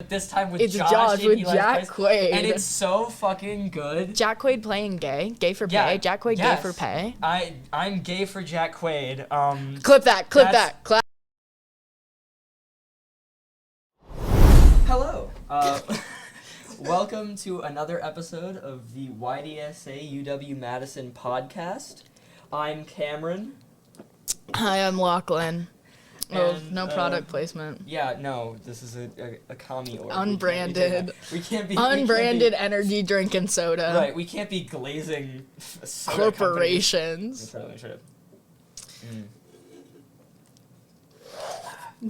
This time with It's Josh Josh in with Eli's Jack place, Quaid. and it's so fucking good. Jack Quaid playing gay for Yeah, pay. Jack Quaid yes. gay for pay. I'm gay for Jack Quaid. Clip that. Clap. Hello. Welcome to another episode of the YDSA UW-Madison podcast. I'm Cameron. Hi, I'm Lochlan. Oh, And, no product placement. Yeah, no, this is a commie org. Unbranded. We can't be Unbranded energy drink and soda. Right, we can't be glazing soda Corporations. companies.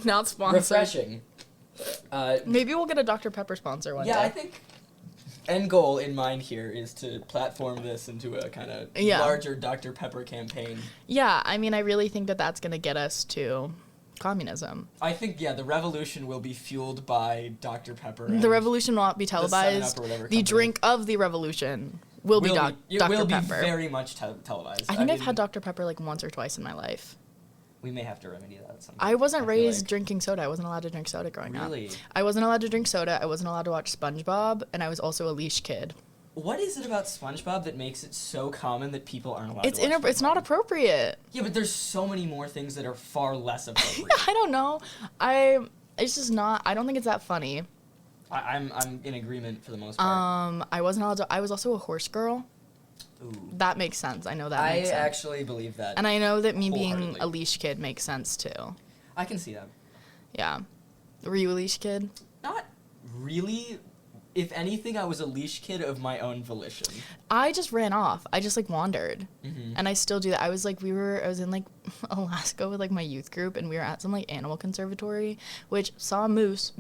Not sponsored. Refreshing. Maybe we'll get a Dr. Pepper sponsor one day. Yeah, I think end goal in mind here is to platform this into a kind of larger Dr. Pepper campaign. Yeah, I mean, I really think that that's going to get us to communism. I think, the revolution will be fueled by Dr. Pepper. The revolution will not be televised. The drink of the revolution will be Dr. It Pepper. will be very much televised. I think I've had Dr. Pepper like once or twice in my life. We may have to remedy that at some point. I wasn't raised drinking soda. I wasn't allowed to drink soda growing up. Really? I wasn't allowed to drink soda. I wasn't allowed to watch SpongeBob, and I was also a leash kid. What is it about SpongeBob that makes it so common that people aren't allowed to watch SpongeBob? It's not appropriate. Yeah, but there's so many more things that are far less appropriate. I don't know. It's just not. I don't think it's that funny. I'm in agreement for the most part. I wasn't allowed to. I was also a horse girl. Ooh. That makes sense. I know that makes sense. I actually believe that. And I know that me being a leash kid makes sense too. I can see that. Yeah. Were you a leash kid? Not really. If anything, I was a leash kid of my own volition. I just ran off. I just wandered. Mm-hmm. And I still do that. I was in Alaska with my youth group, and we were at some animal conservatory, which saw moose,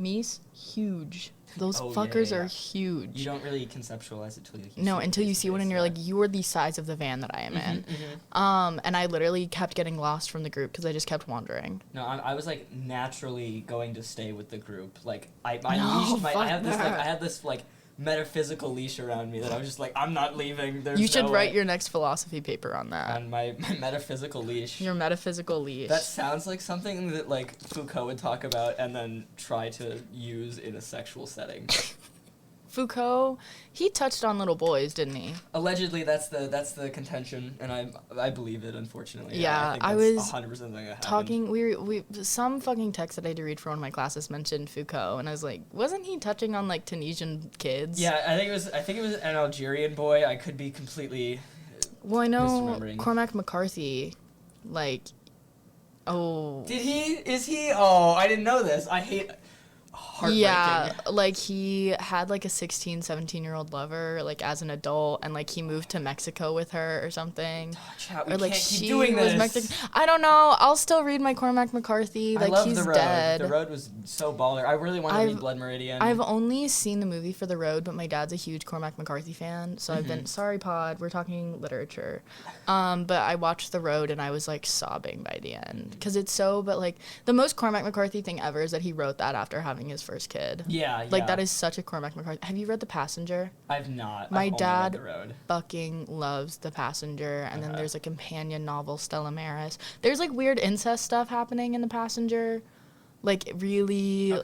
huge. Those fuckers are huge. You don't really conceptualize it until you see one and you're like, you are the size of the van that I am in. Mm-hmm. And I literally kept getting lost from the group because I just kept wandering. No, I was naturally going to stay with the group. I had this metaphysical leash around me that I was just like, I'm not leaving. You should write your next philosophy paper on that. On my metaphysical leash. Your metaphysical leash. That sounds like something that Foucault would talk about and then try to use in a sexual setting. Foucault, he touched on little boys, didn't he? Allegedly, that's the contention, and I believe it. Unfortunately, yeah, I think that's 100% thing that happened. Talking. We some fucking text that I had to read for one of my classes mentioned Foucault, and I was like, wasn't he touching on Tunisian kids? Yeah, I think it was an Algerian boy. I could be completely. Well, I know Cormac McCarthy, oh. Did he? Is he? Oh, I didn't know this. I hate. Yeah, he had a 16, 17-year-old lover as an adult, and he moved to Mexico with her or something. We can't keep doing this. Mexican. I don't know. I'll still read my Cormac McCarthy. I love he's The Road. dead. The Road was so baller. I really want to read Blood Meridian. I've only seen the movie for The Road, but my dad's a huge Cormac McCarthy fan, so I've been sorry, Pod. We're talking literature, but I watched The Road and I was sobbing by the end because it's so. But the most Cormac McCarthy thing ever is that he wrote that after having his first kid. Yeah. That is such a Cormac McCarthy. Have you read The Passenger? I've not. My dad read The Road. Fucking loves The Passenger, and then there's a companion novel, Stella Maris. There's weird incest stuff happening in The Passenger, really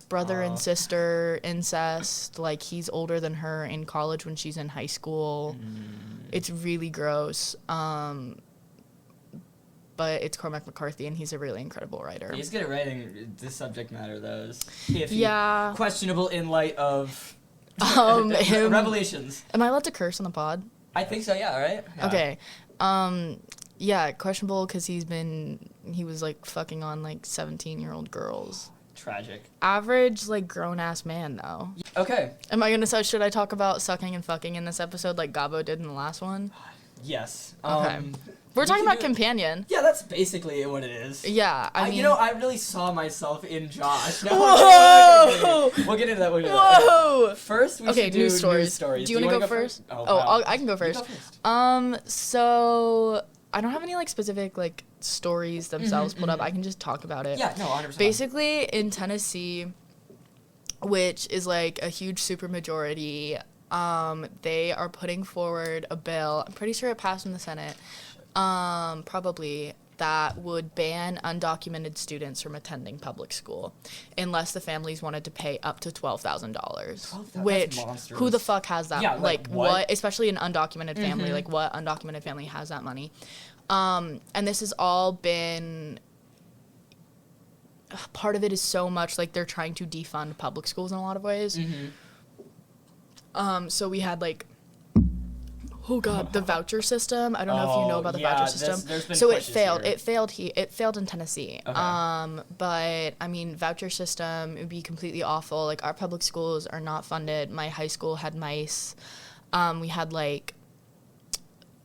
brother and sister incest. He's older than her in college when she's in high school. It's really gross. But it's Cormac McCarthy, and he's a really incredible writer. He's good at writing the subject matter, though. Questionable in light of revelations. Am I allowed to curse on the pod? I think so, yeah, right? Yeah. Okay. Questionable because he was fucking on 17-year-old girls. Tragic. Average, grown-ass man, though. Okay. Should I talk about sucking and fucking in this episode like Gabo did in the last one? Yes. Okay. We're talking about companion. Yeah, that's basically what it is. Yeah, I mean... I really saw myself in Josh. No, Whoa! We'll get into that. Whoa! First, we should do news stories. Do you want to go first? I can go first. You go first. So... I don't have any, specific, stories themselves pulled up. I can just talk about it. Yeah, no, 100%. Basically, in Tennessee, which is, a huge supermajority, they are putting forward a bill. I'm pretty sure it passed in the Senate. Probably. that would ban undocumented students from attending public school unless the families wanted to pay up to $12,000. Which, who the fuck has that? Yeah, like what? Especially an undocumented family. Like, what undocumented family has that money? And this has all been... Part of it is so much, like, they're trying to defund public schools in a lot of ways. So we had, like... Oh God, the voucher system. I don't know if you know about the voucher system. So it failed. Here. It failed in Tennessee. Okay. But I mean, voucher system, it would be completely awful. Like, our public schools are not funded. My high school had mice. We had like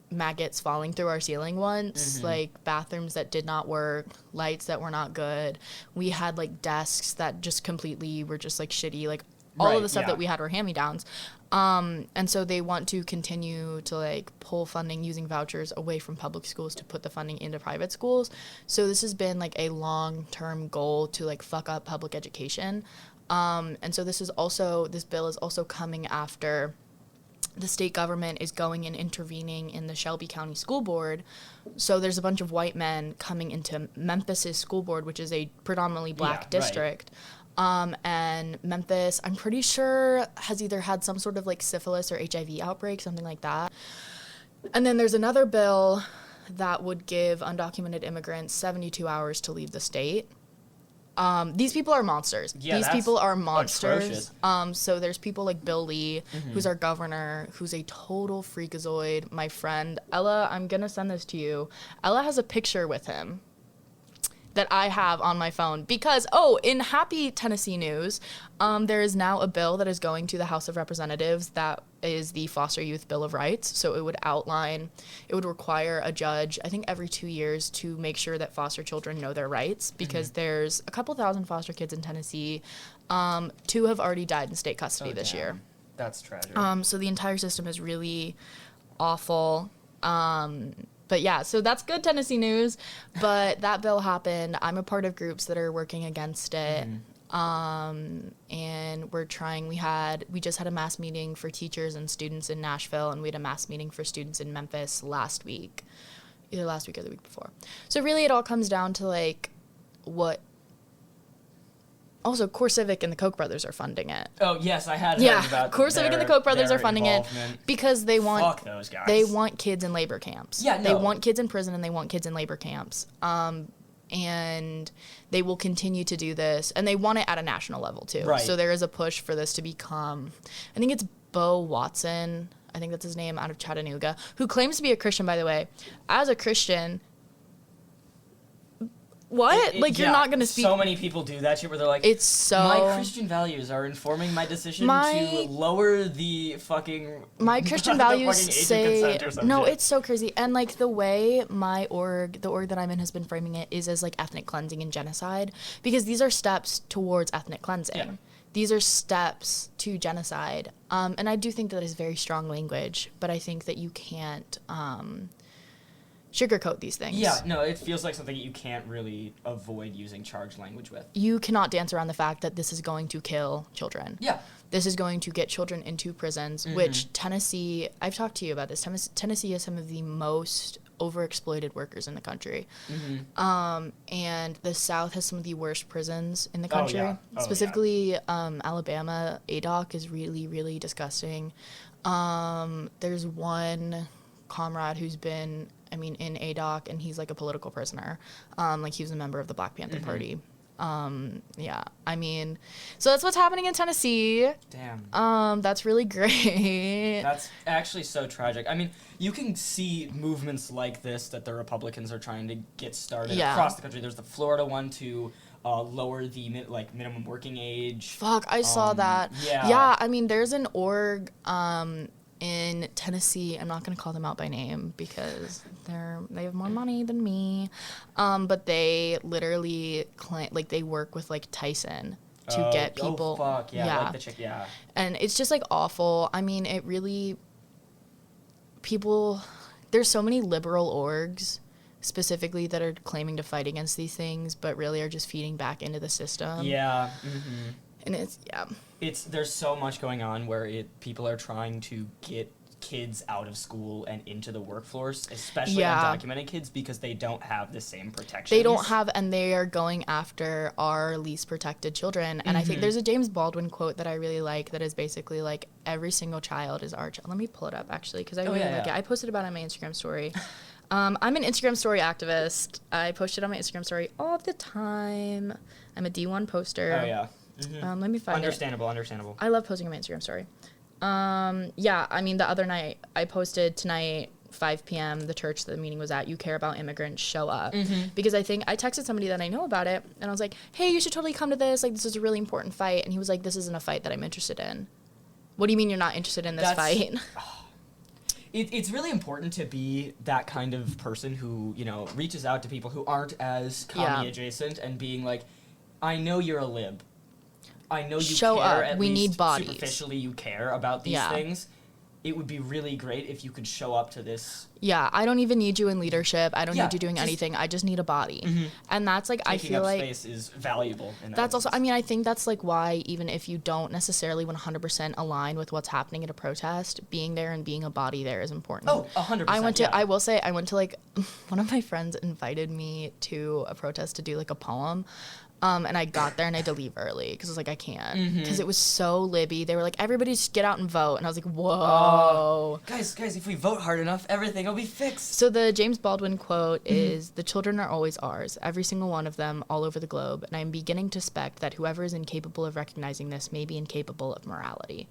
maggots falling through our ceiling once, like bathrooms that did not work, lights that were not good. We had like desks that just completely were just like shitty. Like, all of the stuff that we had were hand-me-downs. And so they want to continue to, like, pull funding using vouchers away from public schools to put the funding into private schools. So this has been, like, a long-term goal to, like, fuck up public education. And so this bill is also coming after the state government is going and intervening in the Shelby County School Board. So there's a bunch of white men coming into Memphis's school board, which is a predominantly black district. And Memphis, I'm pretty sure, has either had some sort of, like, syphilis or HIV outbreak, something like that. And then there's another bill that would give undocumented immigrants 72 hours to leave the state. These people are monsters. Yeah, these people are monsters. Atrocious. So there's people like Bill Lee, who's our governor, who's a total freakazoid. My friend, Ella, I'm going to send this to you. Ella has a picture with him that I have on my phone because, in happy Tennessee news, there is now a bill that is going to the House of Representatives that is the Foster Youth Bill of Rights. So it would require a judge, I think every 2 years, to make sure that foster children know their rights because there's a couple thousand foster kids in Tennessee. 2 have already died in state custody this year. That's tragic. So the entire system is really awful. But yeah, so that's good Tennessee news. But that bill happened. I'm a part of groups that are working against it. And we just had a mass meeting for teachers and students in Nashville, and we had a mass meeting for students in Memphis last week. Either last week or the week before. So really it all comes down to, like, what... Also, Core Civic and the Koch brothers are funding it. Oh, yes, I had heard about Core Civic and the Koch brothers are funding it because they want... Fuck those guys. They want kids in labor camps. Yeah, no. They want kids in prison and they want kids in labor camps. And they will continue to do this. And they want it at a national level, too. Right. So there is a push for this to become... I think it's Bo Watson, I think that's his name, out of Chattanooga, who claims to be a Christian, by the way. As a Christian... What? You're not going to speak... So many people do that shit where they're like, it's so... My Christian values are informing my decision to lower the fucking... My Christian values say... No, shit. It's so crazy. And, like, the way the org that I'm in has been framing it is as, like, ethnic cleansing and genocide. Because these are steps towards ethnic cleansing. Yeah. These are steps to genocide. And I do think that is very strong language. But I think that you can't... sugarcoat these things. Yeah, no, it feels like something you can't really avoid using charged language with. You cannot dance around the fact that this is going to kill children. Yeah. This is going to get children into prisons, which Tennessee, I've talked to you about this, Tennessee has some of the most overexploited workers in the country. And the South has some of the worst prisons in the country. Specifically, Alabama, ADOC is really, really disgusting. There's one comrade who's been... in ADOC, and he's, like, a political prisoner. He was a member of the Black Panther Party. So that's what's happening in Tennessee. Damn. That's really great. That's actually so tragic. I mean, you can see movements like this that the Republicans are trying to get started across the country. There's the Florida one to lower the, minimum working age. Fuck, I saw that. Yeah, there's an org, in Tennessee. I'm not going to call them out by name because they have more money than me. But they literally they work with, like, Tyson to get people. Oh, fuck. Yeah. Like the chick, yeah. And it's just, like, awful. It really... There's so many liberal orgs specifically that are claiming to fight against these things, but really are just feeding back into the system. Yeah. And it's, there's so much going on where people are trying to get kids out of school and into the workforce, especially undocumented kids, because they don't have the same protections. They don't have, and they are going after our least protected children. And I think there's a James Baldwin quote that I really like that is basically like, every single child is our child. Let me pull it up, actually, because I really like it. I posted about it on my Instagram story. I'm an Instagram story activist. I post it on my Instagram story all the time. I'm a D1 poster. Oh, yeah. Let me find Understandable. I love posting on my Instagram story. I mean, the other night, I posted tonight, 5 p.m., the church that the meeting was at, you care about immigrants, show up. Because I texted somebody that I know about it, and I was like, hey, you should totally come to this. Like, this is a really important fight. And he was like, this isn't a fight that I'm interested in. What do you mean you're not interested in this fight? It's really important to be that kind of person who, you know, reaches out to people who aren't as commie adjacent and being like, I know you're a lib. I know you show care, up. at we least need bodies. Superficially you care about these things. It would be really great if you could show up to this. Yeah, I don't even need you in leadership. I don't need you doing anything. I just need a body. And that's like, I feel like taking up space is valuable. That's also, I mean, I think that's like why, even if you don't necessarily 100% align with what's happening at a protest, being there and being a body there is important. Oh, 100%. I will say, I went to like, one of my friends invited me to a protest to do like a poem. And I got there and I had to leave early because I was like, I can't. Because it was so libby. They were like, everybody just get out and vote. And I was like, whoa. Guys, if we vote hard enough, everything will be fixed. So the James Baldwin quote is, the children are always ours, every single one of them, all over the globe. And I am beginning to suspect that whoever is incapable of recognizing this may be incapable of morality.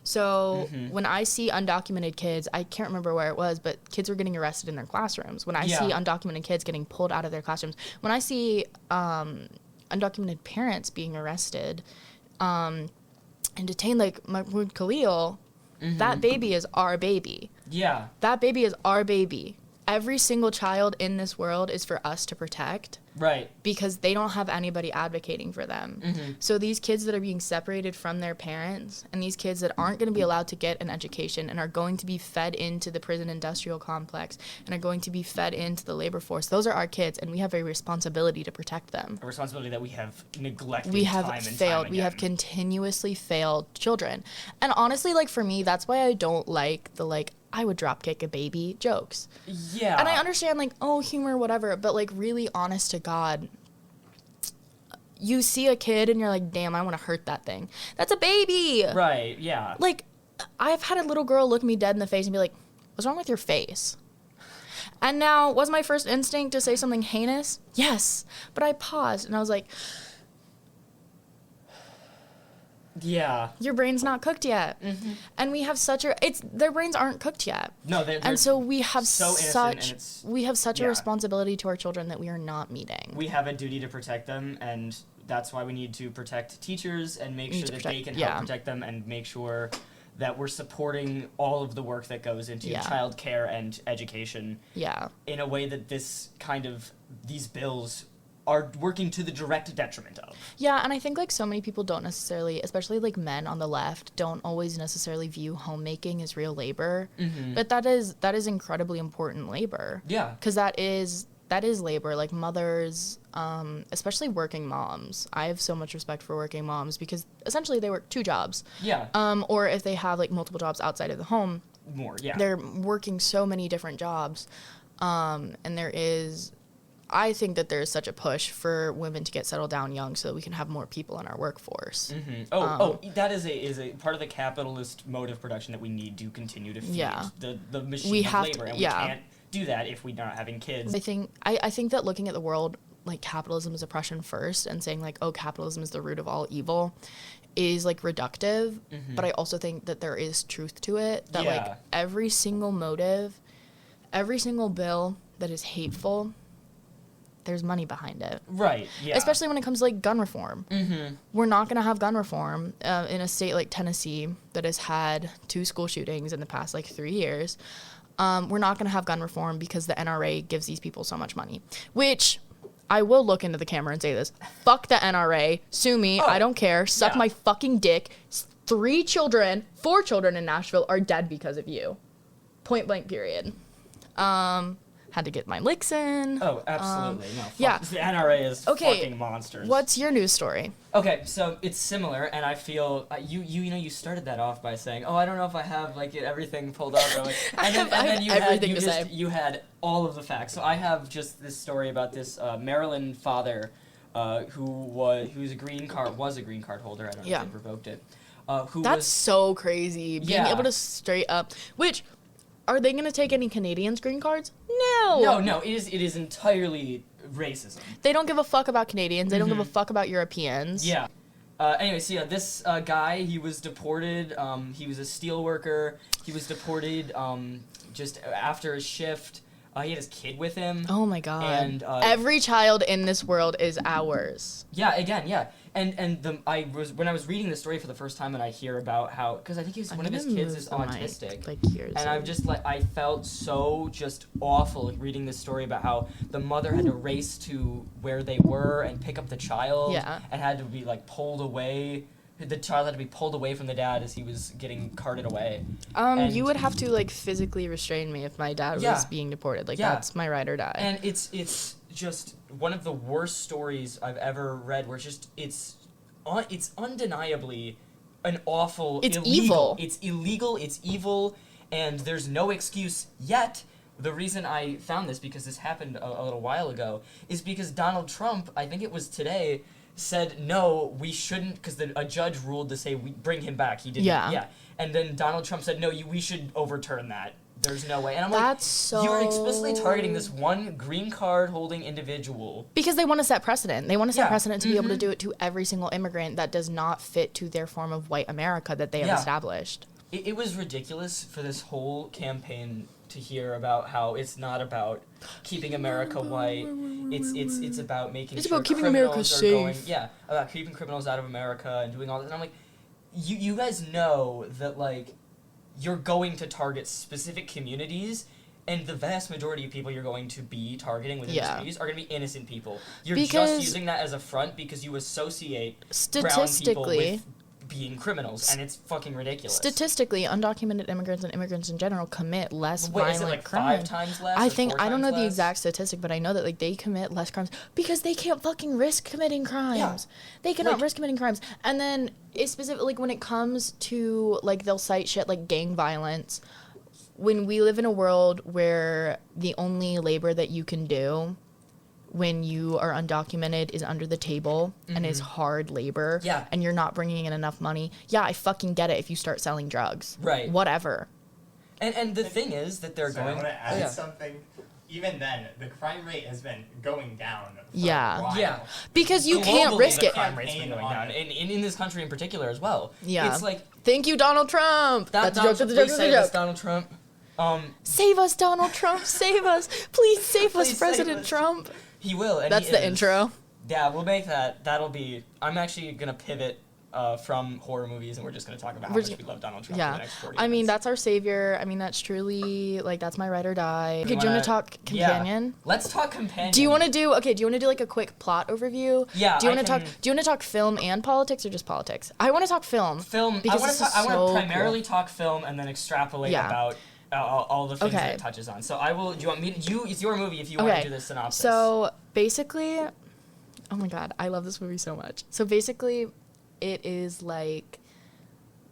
So when I see undocumented kids, I can't remember where it was, but kids were getting arrested in their classrooms. When I see undocumented kids getting pulled out of their classrooms, when I see undocumented parents being arrested and detained, like Mahmoud Khalil, that baby is our baby. Yeah. That baby is our baby. Every single child in this world is for us to protect. Right. Because they don't have anybody advocating for them. So these kids that are being separated from their parents, and these kids that aren't going to be allowed to get an education and are going to be fed into the prison industrial complex and are going to be fed into the labor force, those are our kids, and we have a responsibility to protect them. A responsibility that we have neglected. We have failed. We have continuously failed children. And honestly, like, for me, that's why I don't like the, like, I would drop kick a baby jokes. Yeah. And I understand, like, oh, humor, whatever, but, like, really honest to God, you see a kid and you're like, damn, I want to hurt that thing. That's a baby. Right, yeah. Like, I've had a little girl look me dead in the face and be like, what's wrong with your face? And now, was my first instinct to say something heinous? Yes. But I paused and I was like, yeah. Your brain's not cooked yet. And we have such a, their brains aren't cooked yet. No, they're and so we have so such a responsibility to our children that we are not meeting. We have a duty to protect them, and that's why we need to protect teachers and make sure that they can help protect them, and make sure that we're supporting all of the work that goes into child care and education in a way that these bills are working to the direct detriment of. Yeah, and I think, like, so many people don't necessarily, especially, like, men on the left, don't always necessarily view homemaking as real labor. But that is incredibly important labor. Yeah. Because that is labor. Like, mothers, especially working moms. I have so much respect for working moms because essentially they work 2 jobs. Yeah. Or if they have, like, multiple jobs outside of the home. More, yeah. They're working so many different jobs. And I think that there's such a push for women to get settled down young so that we can have more people in our workforce. That is a part of the capitalist mode of production that we need to continue to feed the machine of labor, and we can't do that if we're not having kids. I think that looking at the world like capitalism is oppression first and saying like, oh, capitalism is the root of all evil is like reductive, but I also think that there is truth to it, that like every single motive, every single bill that is hateful, there's money behind it. Right, yeah. Especially when it comes to, like, gun reform. We're not going to have gun reform in a state like Tennessee that has had 2 school shootings in the past, like, 3 years. We're not going to have gun reform because the NRA gives these people so much money. Which, I will look into the camera and say this. Fuck the NRA. Sue me. I don't care. Suck my fucking dick. 4 children in Nashville are dead because of you. Point blank period. had to get my licks in. Oh, absolutely. No, yeah. The NRA is fucking monsters. What's your news story? Okay, so it's similar, and I feel you started that off by saying, "Oh, I don't know if I have like everything pulled up." Or, like, and then you had all of the facts. So I have just this story about this Maryland father who's a green card holder. I don't know if they revoked it. That's so crazy. Being able to straight up. Which, are they going to take any Canadians' green cards? No. No. It is entirely racism. They don't give a fuck about Canadians. They don't give a fuck about Europeans. Yeah. Anyway, so yeah, this guy, he was deported. He was a steel worker. He was deported just after his shift. He had his kid with him. Oh my god. And every child in this world is ours. Yeah, again, yeah. And when I was reading the story for the first time, and I hear about how, because I think one of his kids is autistic. And I'm just like, I felt so just awful reading this story about how the mother had to race to where they were and pick up the child. Yeah. And had to be like pulled away. The child had to be pulled away from the dad as he was getting carted away. You would have to like physically restrain me if my dad was being deported. Like that's my ride or die. And it's just one of the worst stories I've ever read. Where it's undeniably an awful. It's illegal. Evil. It's illegal. It's evil, and there's no excuse yet. The reason I found this, because this happened a little while ago, is because Donald Trump, I think it was today, said no, we shouldn't, because a judge ruled to say we bring him back. He didn't. Yeah. And then Donald Trump said no, we should overturn that. There's no way. And I'm you're explicitly targeting this one green card holding individual. Because they want to set precedent. They want to set precedent to be able to do it to every single immigrant that does not fit to their form of white America that they have established. It was ridiculous for this whole campaign to hear about how it's not about keeping America white. It's about making sure about keeping criminals America safe. About keeping criminals out of America and doing all this. And I'm like, you guys know that like you're going to target specific communities, and the vast majority of people you're going to be targeting within these communities are going to be innocent people. You're just using that as a front because you associate brown people with being criminals, and it's fucking ridiculous. Statistically, undocumented immigrants and immigrants in general commit less violent is it like crimes. 5 times less? I don't know the exact statistic, but I know that like they commit less crimes because they can't fucking risk committing crimes. Yeah. They cannot risk committing crimes. And then it's specifically like when it comes to like they'll cite shit like gang violence. When we live in a world where the only labor that you can do when you are undocumented is under the table and is hard labor and you're not bringing in enough money, I fucking get it if you start selling drugs. Right. Whatever. And the thing is that they're going... I want to add something. Even then, the crime rate has been going down for a while. Yeah. Because you can't risk it. The crime rate's been going down. And in this country in particular as well. Yeah. It's like... Thank you, Donald Trump! That's a joke, that's a joke, that's a joke. Donald Trump. Save us, Donald Trump, save us. Please save us, President Trump. He will. And that's the intro. Yeah, we'll make that. That'll be... I'm actually going to pivot from horror movies, and we're just going to talk about how much we love Donald Trump for the next 40 minutes. I mean, that's our savior. I mean, that's truly, like, that's my ride or die. Okay, do you want to talk companion? Yeah. Let's talk companion. Do you want to do like a quick plot overview? Yeah, Do you want to talk film and politics or just politics? I want to talk film. Because I want to primarily talk film and then extrapolate about all the things that it touches on. So I will. Do you want me to? It's your movie if you want to do the synopsis. So basically, oh my god, I love this movie so much. So basically, it is like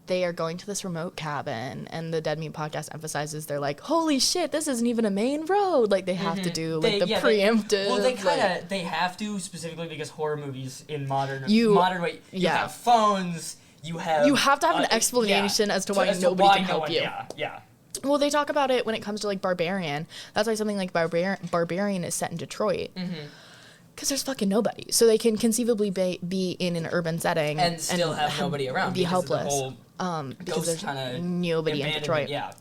they are going to this remote cabin, and the Dead Meat podcast emphasizes they're like, holy shit, this isn't even a main road. Like they have to do like the preemptive. They have to specifically because horror movies in modern way you have phones. You have to have an explanation as to why nobody can help you. Yeah. Well, they talk about it when it comes to, like, Barbarian. That's why something like Barbarian is set in Detroit. Because there's fucking nobody. So they can conceivably be in an urban setting. And still have nobody around. Be helpless. Because there's nobody in Detroit. Yeah.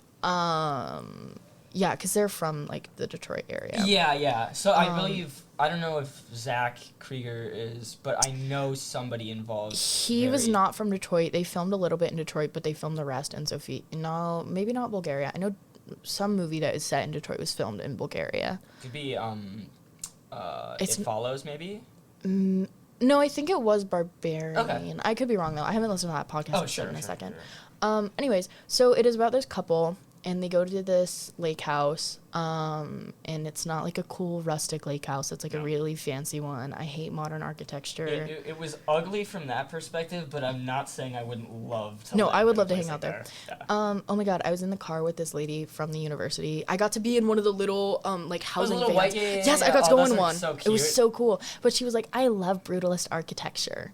Yeah, because they're from, like, the Detroit area. Yeah. So I believe... I don't know if Zach Krieger is, but I know somebody involved. He was not from Detroit. They filmed a little bit in Detroit, but they filmed the rest in Sofia. No, maybe not Bulgaria. I know some movie that is set in Detroit was filmed in Bulgaria. Could be, It Follows, maybe? No, I think it was Barbarian. Okay. I could be wrong, though. I haven't listened to that podcast in a second. Sure. Anyways, so it is about this couple and they go to this lake house, and it's not like a cool rustic lake house. It's like a really fancy one. I hate modern architecture. It was ugly from that perspective, but I'm not saying I wouldn't love to. No, I would love to hang out there. there. Yeah. Oh my God, I was in the car with this lady from the university. I got to be in one of the little like housing vans. White, yes, I got to go in one. So cute. It was so cool. But she was like, I love brutalist architecture.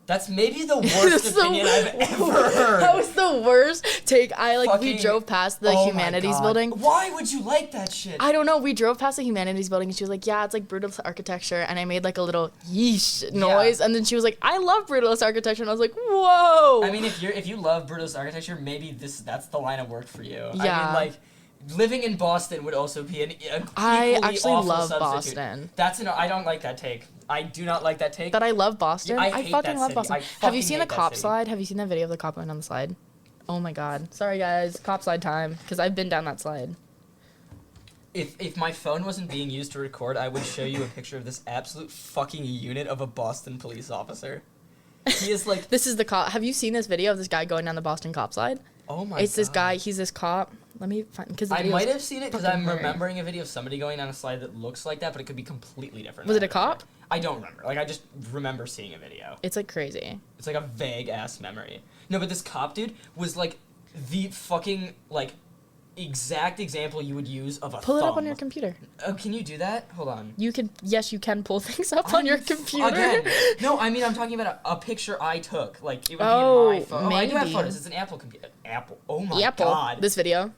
That's maybe the worst opinion I've ever heard. That was the worst take. We drove past the humanities building. Why would you like that shit? I don't know. We drove past the humanities building and she was like, yeah, it's like brutalist architecture. And I made like a little yeesh noise. And then she was like, I love brutalist architecture. And I was like, whoa. I mean, if you love brutalist architecture, maybe that's the line of work for you. Yeah. I mean, living in Boston would also be an I actually love substitute. Boston. I don't like that take. I do not like that take. But I love Boston. I hate fucking that love city. Boston. Have you seen the cop slide? Have you seen that video of the cop going down the slide? Oh my God. Sorry guys, cop slide time. Because I've been down that slide. If my phone wasn't being used to record, I would show you a picture of this absolute fucking unit of a Boston police officer. He is like... This is the cop. Have you seen this video of this guy going down the Boston cop slide? Oh my God. It's this guy. He's this cop. Let me find... I might have seen it because I'm remembering a video of somebody going down a slide that looks like that, but it could be completely different. Was it a cop? I don't remember. I just remember seeing a video. It's like crazy. It's like a vague ass memory. No, but this cop dude was like the fucking exact example you would use of a Pull thumb. it up on your computer. Oh, can you do that? Hold on. You can. Yes, you can pull things up on your computer. Again. No, I mean I'm talking about a picture I took. Like it would be in my phone. Maybe. I do have photos. It's an Apple computer. Apple. Oh my God. This video.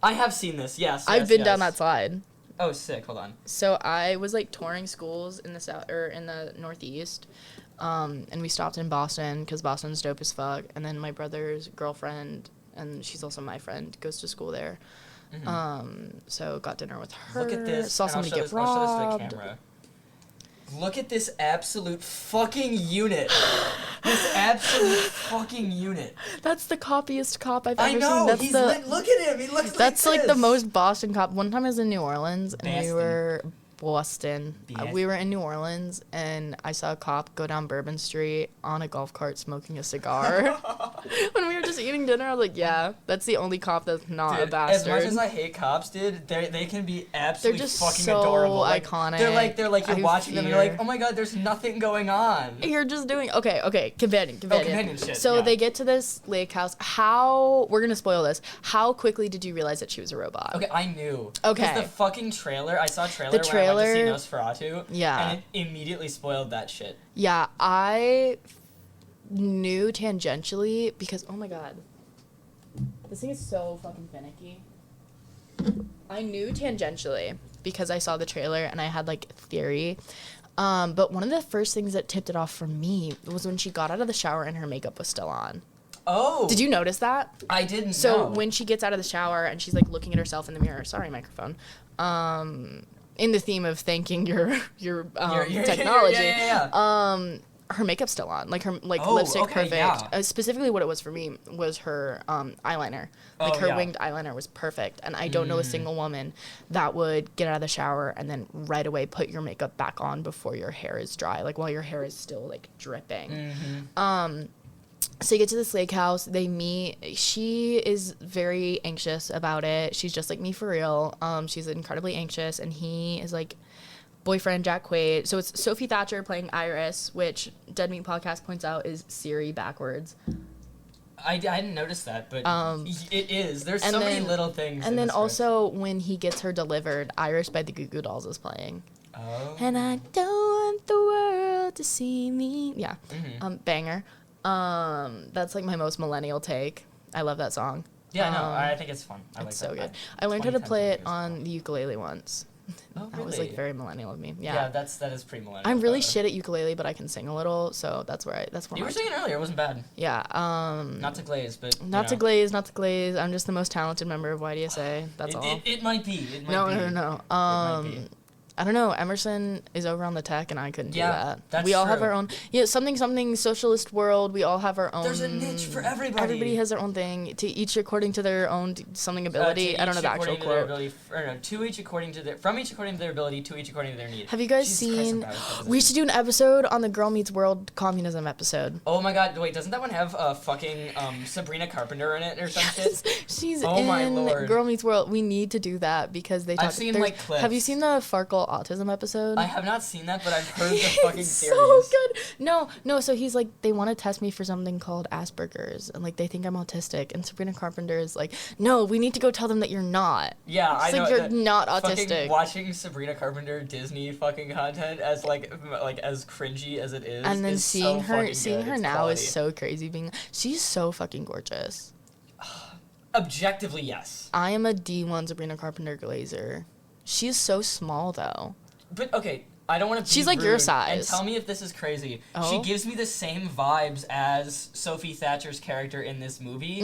I have seen this. Yes. I've been down that slide. Oh, sick. Hold on. So I was like touring schools in the south or in the Northeast, and we stopped in Boston because Boston's dope as fuck. And then my brother's girlfriend, and she's also my friend, goes to school there. Mm-hmm. So got dinner with her. Look at this. Saw somebody get robbed. I'll show this to the camera. Look at this absolute fucking unit. This absolute fucking unit. That's the coppiest cop I've ever seen. I know. Look at him. He looks like this. That's like the most Boston cop. One time I was in New Orleans and we were Boston. We were in New Orleans and I saw a cop go down Bourbon Street on a golf cart smoking a cigar. When we were just eating dinner, I was like, yeah, that's the only cop that's not a bastard. As much as I hate cops, dude, they can be absolutely just fucking so adorable. Iconic. They're like you're watching them and you're like, oh my God, there's nothing going on. You're just doing companion. Companion shit. So they get to this lake house. We're gonna spoil this. How quickly did you realize that she was a robot? Okay, I knew. Okay. Because the fucking trailer, I saw a trailer when I went to see Nosferatu. Yeah. And it immediately spoiled that shit. Yeah, I knew tangentially because, oh my God. This thing is so fucking finicky. I knew tangentially because I saw the trailer and I had like theory. But one of the first things that tipped it off for me was when she got out of the shower and her makeup was still on. Oh. Did you notice that? I didn't So when she gets out of the shower and she's like looking at herself in the mirror, sorry, microphone, in the theme of thanking your technology, her makeup's still on, like her lipstick perfect. Yeah. Specifically, what it was for me was her eyeliner. Like her winged eyeliner was perfect, and I don't know a single woman that would get out of the shower and then right away put your makeup back on before your hair is dry, like while your hair is still like dripping. So you get to this lake house, they meet. She is very anxious about it. She's just like me for real. She's incredibly anxious, and he is like boyfriend Jack Quaid. So it's Sophie Thatcher playing Iris, which Dead Meat Podcast points out is Siri backwards. I didn't notice that, but it is. There's so many little things. And then also when he gets her delivered, Iris by the Goo Goo Dolls is playing. Oh. And I don't want the world to see me. Yeah. Banger. That's like my most millennial take. I love that song. Yeah, no, I think it's fun. It's so good. I learned how to play it on the ukulele once. Oh, really? That was like very millennial of me. Yeah, that is pretty millennial. I'm really shit at ukulele, but I can sing a little, so that's where you were singing earlier. It wasn't bad. Yeah. Not to glaze, but not to glaze. I'm just the most talented member of YDSA. That's all. It might be. No. It might be. I don't know. Emerson is over on the tech, and I couldn't do that. That's we all true. have our own. Yeah, something socialist world. We all have our own. There's a niche for everybody. Everybody has their own thing. To each according to their own something ability. I don't know the actual quote. To each according to their ability. To each according to their need. Have you guys seen? We should do an episode on the Girl Meets World communism episode. Oh my God! Wait, doesn't that one have fucking Sabrina Carpenter in it or some shit? She's in Girl Meets World. We need to do that because they talk. I've seen like clips. Have you seen the Farkle autism episode? I have not seen that, but I've heard the fucking theories. So good. No. So he's like, they want to test me for something called Asperger's, and like they think I'm autistic. And Sabrina Carpenter is like, no, we need to go tell them that you're not. Yeah, I know. Like you're not autistic. Watching Sabrina Carpenter Disney fucking content as like as cringy as it is, and then is seeing so her now quality. is so crazy. She's so fucking gorgeous. Objectively, yes. I am a D1 Sabrina Carpenter glazer. She's so small though. But okay, I don't want to be She's like rude your size. and tell me if this is crazy. Oh? She gives me the same vibes as Sophie Thatcher's character in this movie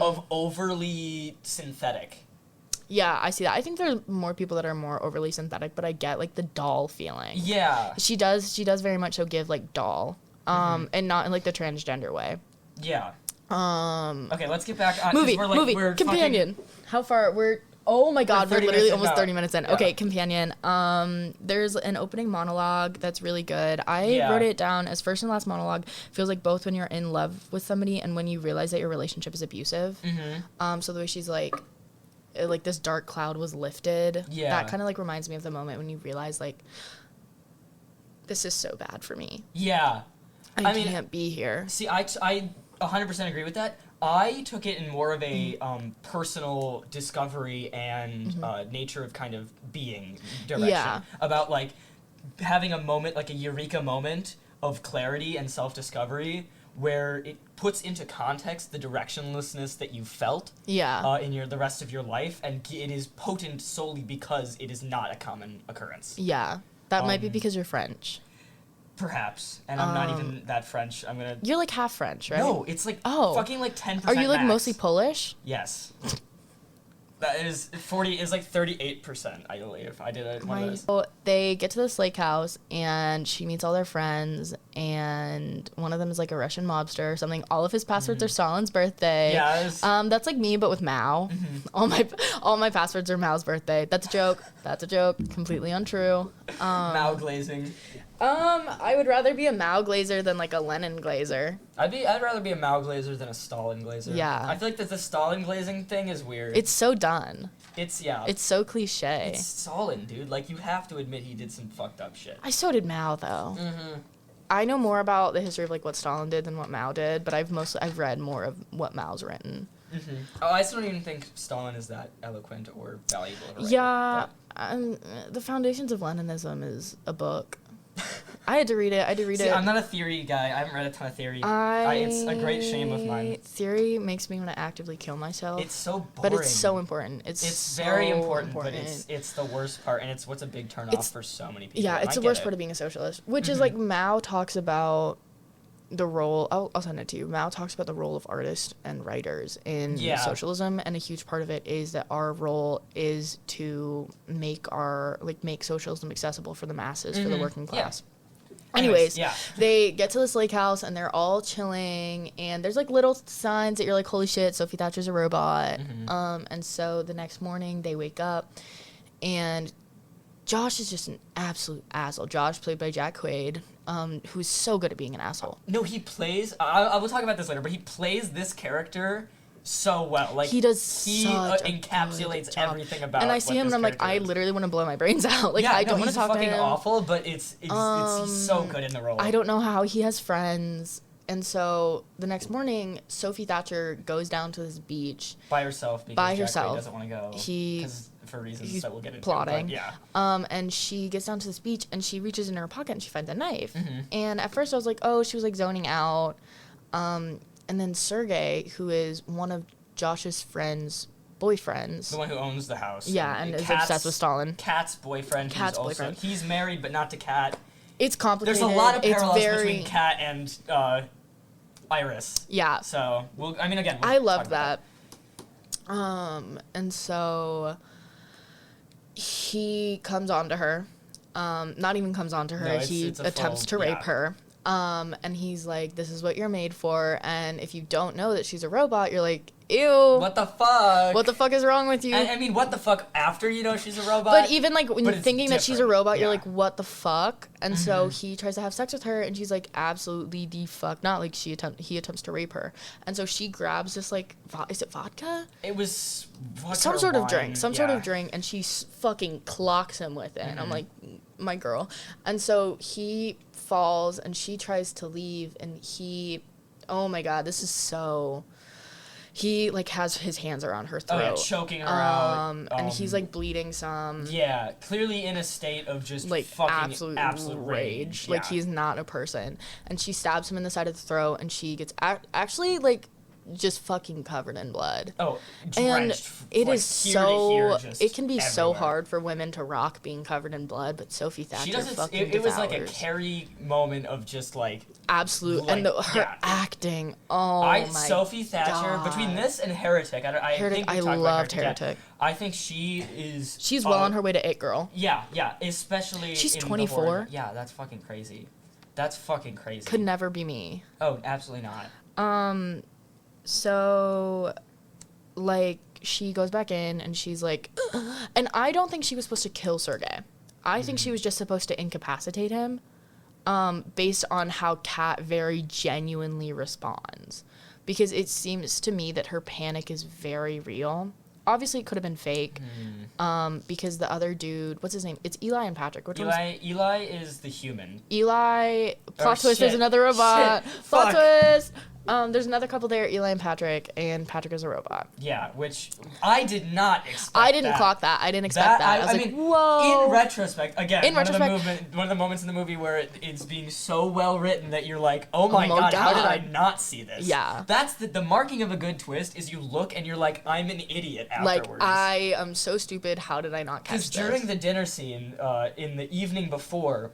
of overly synthetic. Yeah, I see that. I think there's more people that are more overly synthetic, but I get like the doll feeling. Yeah. She does very much so give like doll. And not in like the transgender way. Yeah. Okay, let's get back on movie we're companion. How far oh my God, we're literally almost 30 minutes in. Yeah. Okay, companion. There's an opening monologue that's really good. I wrote it down as first and last monologue. Feels like both when you're in love with somebody and when you realize that your relationship is abusive. So the way she's like this dark cloud was lifted. Yeah. That kind of like reminds me of the moment when you realize like, this is so bad for me. Yeah. I can't be here. See, I 100% agree with that. I took it in more of a personal discovery and nature of kind of being direction. Yeah. About like having a moment, like a eureka moment of clarity and self-discovery where it puts into context the directionlessness that you felt in the rest of your life, and it is potent solely because it is not a common occurrence. Yeah. That might be because you're French. Perhaps. And I'm not even that French. You're like half French, right? No, it's like fucking like 10%. Are you like max. mostly Polish? Yes. That is 38%, I believe. I did one of those. So they get to this lake house and she meets all their friends, and one of them is like a Russian mobster or something. All of his passwords are Stalin's birthday. Yes. That's like me but with Mao. All my passwords are Mao's birthday. That's a joke. Completely untrue. Mao glazing. I would rather be a Mao glazer than like a Lenin glazer. I'd rather be a Mao glazer than a Stalin glazer. Yeah. I feel like that the Stalin glazing thing is weird. It's so done. It's so cliche. It's Stalin, dude. Like, you have to admit he did some fucked up shit. So did Mao, though. I know more about the history of like what Stalin did than what Mao did, but I've read more of what Mao's written. Oh, I still don't even think Stalin is that eloquent or valuable. Yeah, the Foundations of Leninism is a book. I had to read it. See, I'm not a theory guy. I haven't read a ton of theory. It's a great shame of mine. Theory makes me want to actively kill myself. It's so boring. But it's so important. It's so very important, but it's the worst part, and it's what's a big turn off for so many people. Yeah, it's the worst part of being a socialist, which is like Mao talks about the role. I'll send it to you. Mao talks about the role of artists and writers in socialism, and a huge part of it is that our role is to make socialism accessible for the masses, for the working class. Yeah. Anyways, they get to this lake house and they're all chilling, and there's like little signs that you're like, holy shit, Sophie Thatcher's a robot. And so the next morning they wake up and Josh is just an absolute asshole. Josh, played by Jack Quaid, who's so good at being an asshole. No, he plays, I will talk about this later, but he plays this character so well. Like, he encapsulates everything about it. And I see him and I'm like, I literally want to blow my brains out. Like, I don't want to talk to him. He's fucking awful, but he's so good in the role. I don't know how he has friends. And so the next morning, Sophie Thatcher goes down to this beach by herself because Jack Quaid doesn't want to go. For reasons that we'll get into. Plotting. But and she gets down to this beach and she reaches in her pocket and she finds a knife. And at first I was like, oh, she was like zoning out. And then Sergey, who is one of Josh's friends' boyfriends. The one who owns the house. Yeah, and is obsessed with Stalin. Kat's boyfriend. He's married, but not to Kat. It's complicated. There's a lot of parallels between Kat and Iris. Yeah. So, again, I love that. And so he comes on to her not even comes on to her. He attempts to rape her. And he's like, this is what you're made for. And if you don't know that she's a robot, you're like, ew. What the fuck? What the fuck is wrong with you? I mean, what the fuck after you know she's a robot? But even, like, when you're thinking that she's a robot, you're like, what the fuck? And so he tries to have sex with her, and she's like, absolutely the fuck not. Like, he attempts to rape her. And so she grabs this, like, is it vodka? It was vodka some or sort of wine. drink. Some sort of drink, and she fucking clocks him with it. And I'm like, my girl. And so he falls, and she tries to leave, and oh my god, this is so... He, like, has his hands around her throat. Oh, yeah, choking her out. And he's, like, bleeding some. Yeah, clearly in a state of just like, fucking absolute rage. Yeah. Like, he's not a person. And she stabs him in the side of the throat, and she gets actually, like, just fucking covered in blood. Oh, drenched. And it like, is so... It can be everywhere. so hard for women to rock being covered in blood, but Sophie Thatcher fucking it was like a Carrie moment of just, like... Absolute. Like, and her acting. Oh, my Sophie Thatcher, God. between this and Heretic, I loved Heretic. I think she's well on her way to It Girl. Yeah, especially she's in 24. Yeah, that's fucking crazy. That's fucking crazy. Could never be me. Oh, absolutely not. So, like, she goes back in, and she's like... And I don't think she was supposed to kill Sergei. I think she was just supposed to incapacitate him, based on how Kat very genuinely responds. Because it seems to me that her panic is very real. Obviously, it could have been fake, because the other dude... What's his name? It's Eli and Patrick. Eli is the human. Eli... Plot twist, there's another robot. Plot twist! There's another couple there, Eli and Patrick is a robot. Yeah, which I did not expect. I didn't clock that. I didn't expect that. I was like, whoa. In retrospect, again, one of the moments in the movie where it's being so well written that you're like, oh my god, how did I not see this? Yeah. That's the marking of a good twist is you look and you're like, I'm an idiot afterwards. Like, I am so stupid, how did I not catch this? Because during the dinner scene, in the evening before...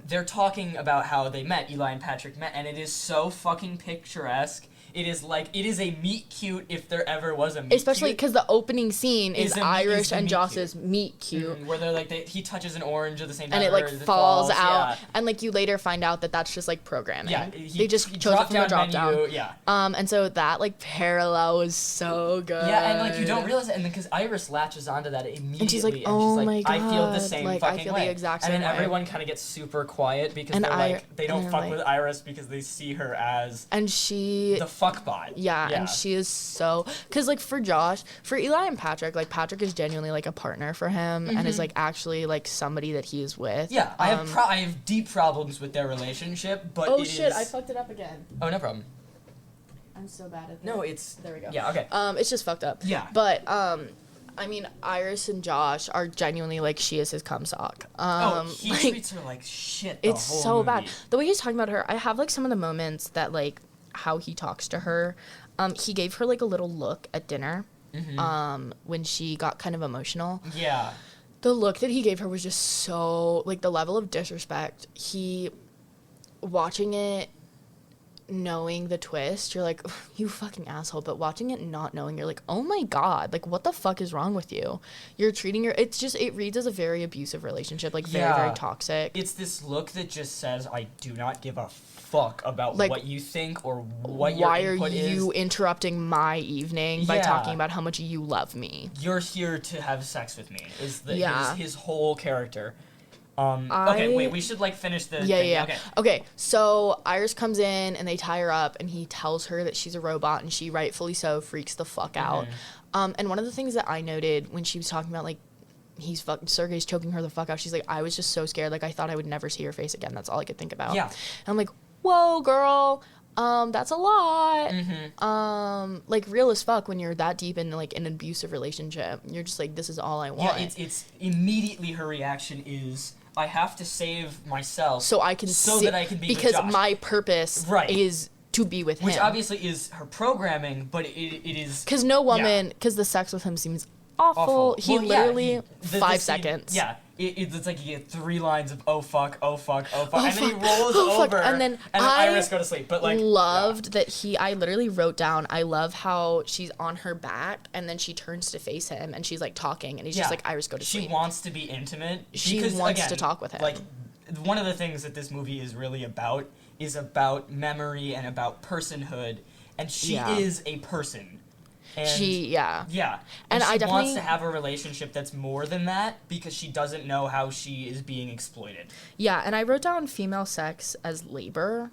they're talking about how they met, Eli and Patrick met, and it is so fucking picturesque. It is a meet cute if there ever was a meet cute. Especially because the opening scene is Irish and Joss's meet cute. Where they're like, he touches an orange at the same time. And it, like, falls out. Yeah. And, like, you later find out that that's just, like, programming. Yeah. They just chose it from the drop down. Yeah. And so that, like, parallel was so good. Yeah, and, like, you don't realize it. And then because Iris latches onto that immediately. And she's like, oh my god. I feel the same like, fucking I feel way. the exact same and then way. everyone kind of gets super quiet because they don't fuck with Iris because they see her as the fuckbot. Yeah. And she is so... Because, like, for Eli and Patrick, like, Patrick is genuinely, like, a partner for him and is, like, actually, like, somebody that he is with. Yeah, I have deep problems with their relationship, but oh, shit, I fucked it up again. Oh, no problem. I'm so bad at this. No, it's... There we go. Yeah, okay. It's just fucked up. Yeah. But, I mean, Iris and Josh are genuinely, like, she is his cum sock. He treats her like shit the It's whole so movie. bad. The way he's talking about her, I have, like, some of the moments that, like, how he talks to her. He gave her, like, a little look at dinner when she got kind of emotional. Yeah. The look that he gave her was just so... Like, the level of disrespect. Watching it, knowing the twist, you're like, you fucking asshole. But watching it not knowing, you're like, oh my god. Like, what the fuck is wrong with you? You're treating her... It's just... It reads as a very abusive relationship. Like, very, very toxic. It's this look that just says, I do not give a fuck about, like, what you think or what your input is. Why are you interrupting my evening by talking about how much you love me? You're here to have sex with me, is his whole character. Okay, wait, we should, like, finish the thing. Yeah. Okay, so Iris comes in, and they tie her up, and he tells her that she's a robot, and she, rightfully so, freaks the fuck out. And one of the things that I noted when she was talking about, like, Sergei's choking her the fuck out, she's like, I was just so scared, like, I thought I would never see her face again. That's all I could think about. Yeah. And I'm like, whoa, girl, that's a lot. Like, real as fuck when you're that deep in, like, an abusive relationship. You're just like, this is all I want. Yeah, it's immediately her reaction is, I have to save myself so that I can be because with Josh. My purpose is to be with him. Which obviously is her programming, but it is... Because no woman... Because the sex with him seems awful. He well, literally the 5 scene, seconds. Yeah. It's like you get 3 lines of oh fuck, Oh, and then he rolls over, and then Iris go to sleep. But like, loved that I literally wrote down, I love how she's on her back and then she turns to face him and she's like talking and he's just like, Iris, go to sleep. She wants to be intimate. She wants to talk with him. Like, one of the things that this movie is really about is about memory and about personhood, and she is a person. And yeah. And I she definitely wants to have a relationship that's more than that because she doesn't know how she is being exploited. Yeah, and I wrote down female sex as labor.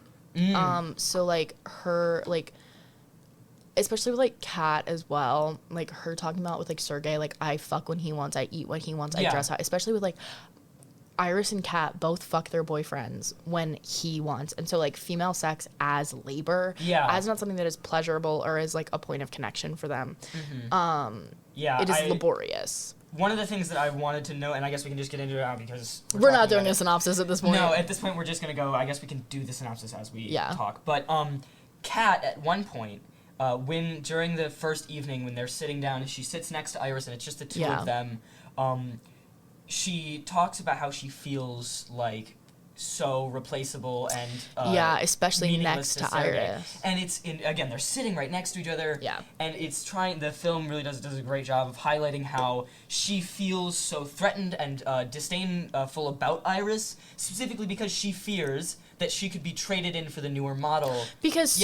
So like her, like, especially with like Kat as well, like her talking about with like Sergey, like I fuck when he wants, I eat when he wants, I dress out. Especially with like Iris and Kat both fuck their boyfriends when he wants, and so like female sex as labor, as not something that is pleasurable or is like a point of connection for them. It is laborious. One of the things that I wanted to know, and I guess we can just get into it now because we're not doing a synopsis at this point. No, at this point we're just gonna go. I guess we can do the synopsis as we talk. But Kat at one point, when during the first evening when they're sitting down and she sits next to Iris and it's just the two of them, she talks about how she feels like so replaceable and especially next to Iris. And it's again, they're sitting right next to each other. And it's the film really does a great job of highlighting how she feels so threatened and disdainful about Iris, specifically because she fears that she could be traded in for the newer model. Because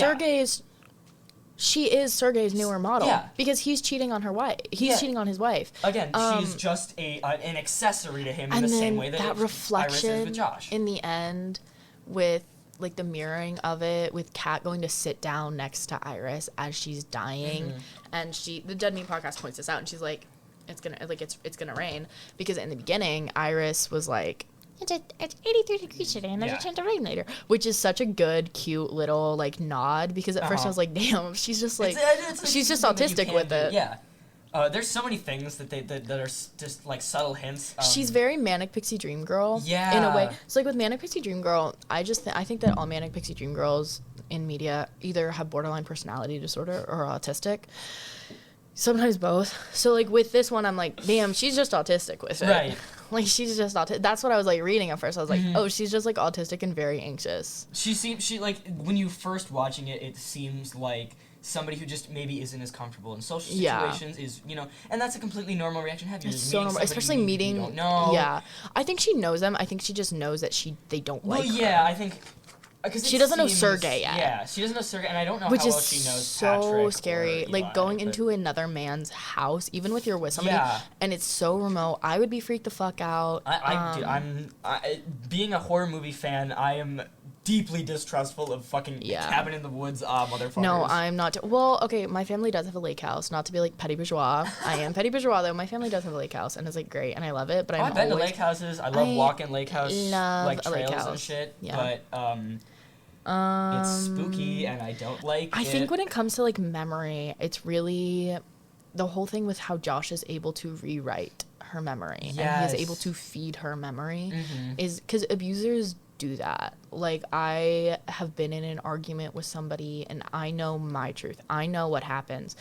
she is Sergey's newer model. Because he's cheating on her wife. He's cheating on his wife. Again, she's just an accessory to him in the same way that reflection Iris is with Josh. In the end, with like the mirroring of it, with Kat going to sit down next to Iris as she's dying, and the Dead Meat Podcast points this out, and she's like, it's gonna rain, because in the beginning, Iris was like, it's 83 degrees today, and there's a chance of rain later, which is such a good, cute little like nod. Because at first I was like, damn, she's just like, she's just autistic with it. Yeah. There's so many things that are just like subtle hints. She's very Manic Pixie Dream Girl. Yeah. In a way. So like with Manic Pixie Dream Girl, I think that all Manic Pixie Dream Girls in media either have borderline personality disorder or autistic. Sometimes both. So like with this one, I'm like, damn, she's just autistic with it. Right. Like she's just autistic. That's what I was like reading at first. I was like, oh, she's just like autistic and very anxious. She like when you first watching it, it seems like somebody who just maybe isn't as comfortable in social situations is, and that's a completely normal reaction to have. It's so normal, especially meeting. You don't know. Yeah, I think she knows them. I think she just knows that they don't like her. Yeah, I think. She doesn't know Sergey yet. Yeah, she doesn't know Sergey, and I don't know how well she knows so Patrick scary. Like going into another man's house, even with with somebody, and it's so remote. I would be freaked the fuck out. I'm being a horror movie fan. I am deeply distrustful of fucking cabin in the woods motherfuckers. No, I'm not. Well, okay, my family does have a lake house. Not to be like petty bourgeois. I am petty bourgeois though. My family does have a lake house, and it's like great, and I love it. But I've been to lake houses. I love walking lake house, like trails and shit. Yeah. But it's spooky, and I don't like it. I think when it comes to like memory, it's really the whole thing with how Josh is able to rewrite her memory and he is able to feed her memory is because abusers do that. Like I have been in an argument with somebody and I know my truth. I know what happens.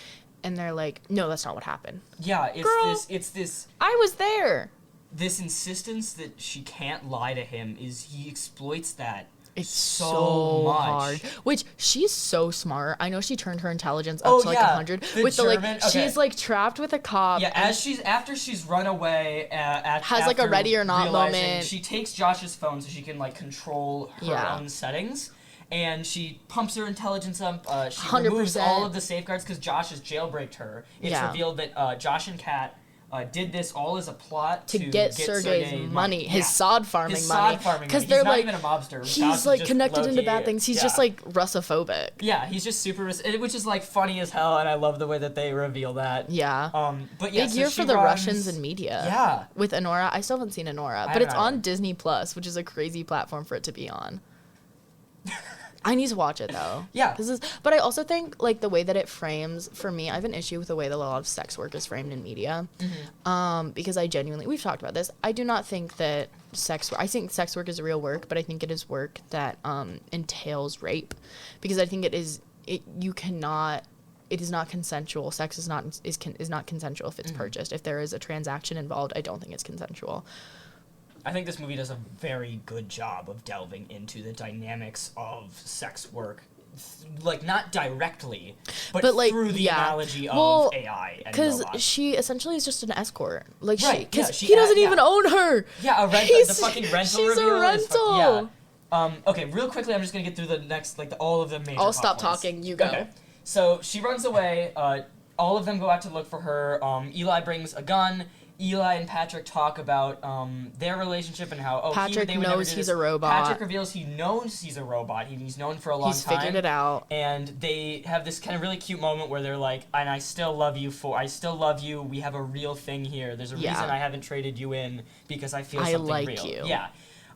And they're like, no, that's not what happened. Yeah, it's this I was there. This insistence that she can't lie to him he exploits that. It's so much. hard. Which she's so smart. I know she turned her intelligence up to like 100. With German, the like, she's like trapped with a cop. Yeah, after she's run away, has like a ready or not moment. She takes Josh's phone so she can like control her own settings. And she pumps her intelligence up. She 100%. Removes all of the safeguards because Josh has jailbreaked her. It's revealed that Josh and Kat did this all as a plot to get Sergey's money, his sod farming money. Because they're not like, even a mobster. He's like connected into bad things. He's just like Russophobic. Yeah, he's just super, which is like funny as hell, and I love the way that they reveal that. Yeah. But yeah, big year for the Russians in media. Yeah. With Anora, I still haven't seen Anora, but it's on Disney Plus, which is a crazy platform for it to be on. I need to watch it though. Yeah. But I also think like the way that it frames, for me, I have an issue with the way that a lot of sex work is framed in media. Because I genuinely, we've talked about this, I do not think that I think sex work is real work, but I think it is work that entails rape. Because I think you cannot it is not consensual. Sex is not consensual if it's purchased. If there is a transaction involved, I don't think it's consensual. I think this movie does a very good job of delving into the dynamics of sex work. Like, not directly, but like, through the analogy of AI and robots. Because she essentially is just an escort. Like, right, because he doesn't even own her. Yeah, the fucking rental she's reveal. A rental. Okay, real quickly, I'm just gonna get through the next, like, all of the major I'll stop points. talking, you go. Okay. So, she runs away, all of them go out to look for her, Eli brings a gun, Eli and Patrick talk about their relationship and how Patrick knows he's a robot. Patrick reveals he knows he's a robot. He's known for a long time. He's figured it out. And they have this kind of really cute moment where they're like, "And I still love you. We have a real thing here. There's a reason I haven't traded you in because I feel something like real." you. Yeah.